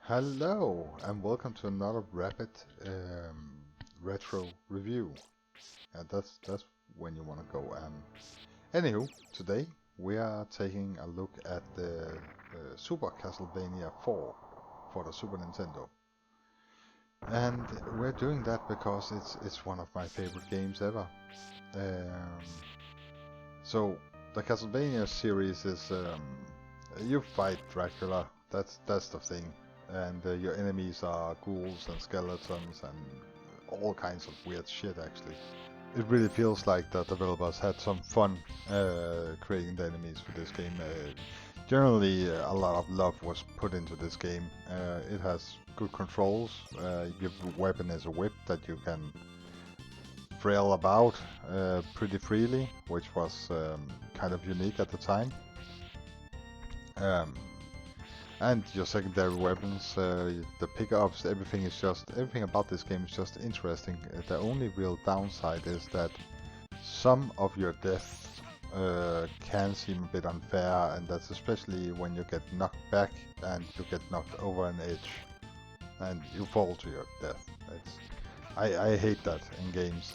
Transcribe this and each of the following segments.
Hello and welcome to another rapid retro review. And that's when you want to go. Anywho, today we are taking a look at the Super Castlevania 4 for the Super Nintendo, and we're doing that because it's one of my favorite games ever. Um, so the Castlevania series is you fight Dracula. That's the thing. And your enemies are ghouls and skeletons and all kinds of weird shit actually. It really feels like the developers had some fun creating the enemies for this game. Generally, a lot of love was put into this game. It has good controls. Your weapon is a whip that you can flail about pretty freely, which was kind of unique at the time. Um, and your secondary weapons, the pickups, everything about this game is just interesting. The only real downside is that some of your deaths can seem a bit unfair, and that's especially when you get knocked back and you get knocked over an edge and you fall to your death. I hate that in games.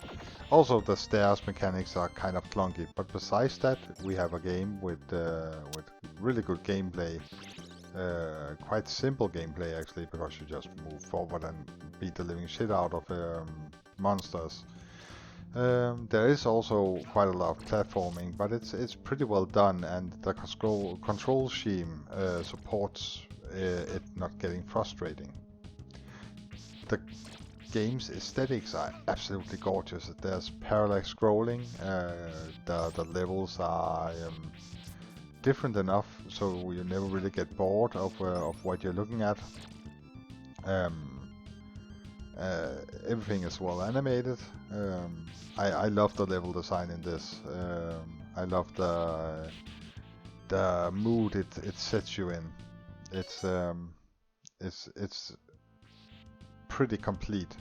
Also, the stairs mechanics are kind of clunky, but besides that, we have a game with really good gameplay. Quite simple gameplay actually, because you just move forward and beat the living shit out of monsters. There is also quite a lot of platforming, but it's pretty well done, and the control scheme supports it not getting frustrating. The game's aesthetics are absolutely gorgeous. There's parallax scrolling. The levels are different enough so you never really get bored of what you're looking at. Everything is well animated. I love the level design in this. I love the mood it sets you in. It's pretty complete.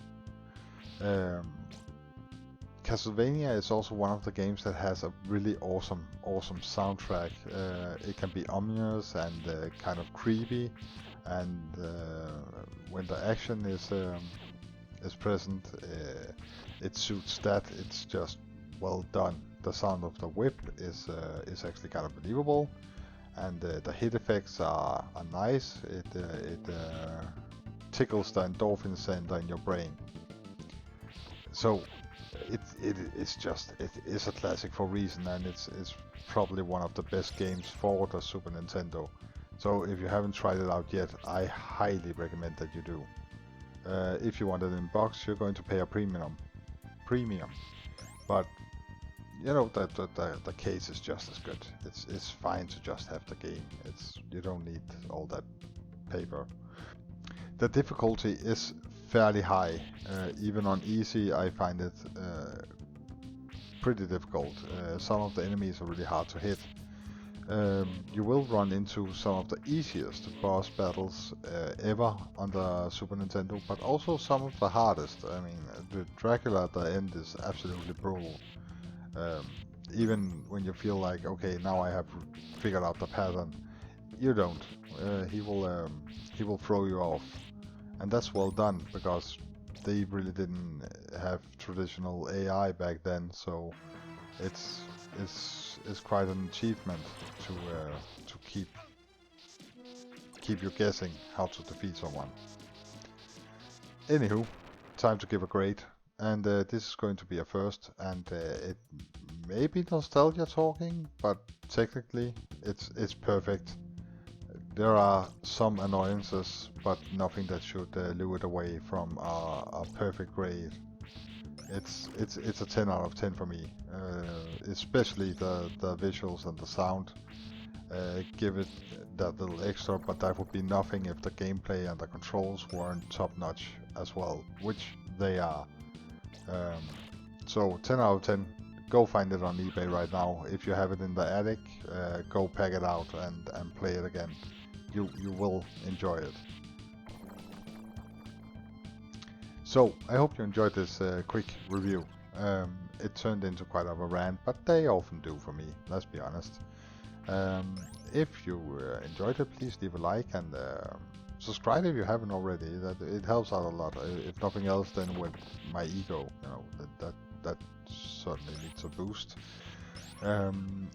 Castlevania is also one of the games that has a really awesome soundtrack. It can be ominous and kind of creepy, and when the action is present, it suits that. It's just well done. The sound of the whip is actually kind of believable, and the hit effects are nice. It tickles the endorphin center in your brain. So it is a classic for a reason, and it's probably one of the best games for the Super Nintendo. So if you haven't tried it out yet, I highly recommend that you do. If you want it in box, you're going to pay a premium, but you know that the case is just as good. It's fine to just have the game. You don't need all that paper. The difficulty is fairly high. Even on easy, I find it pretty difficult. Some of the enemies are really hard to hit. You will run into some of the easiest boss battles ever on the Super Nintendo, but also some of the hardest. I mean, the Dracula at the end is absolutely brutal. Even when you feel like, okay, now I have figured out the pattern, you don't. He will throw you off. And that's well done, because they really didn't have traditional AI back then, so it's quite an achievement to keep you guessing how to defeat someone. Anywho, time to give a grade, and this is going to be a first, and it may be nostalgia talking, but technically it's perfect. There are some annoyances, but nothing that should lure it away from a perfect grade. It's a 10 out of 10 for me, especially the visuals and the sound. Give it that little extra, but that would be nothing if the gameplay and the controls weren't top notch as well, which they are. So 10 out of 10. Go find it on eBay right now. If you have it in the attic, go pack it out and play it again. You will enjoy it. So I hope you enjoyed this quick review. It turned into quite of a rant, but they often do for me, let's be honest. If you enjoyed it, please leave a like and subscribe if you haven't already. That it helps out a lot. If nothing else, then with my ego, you know, that certainly needs a boost. And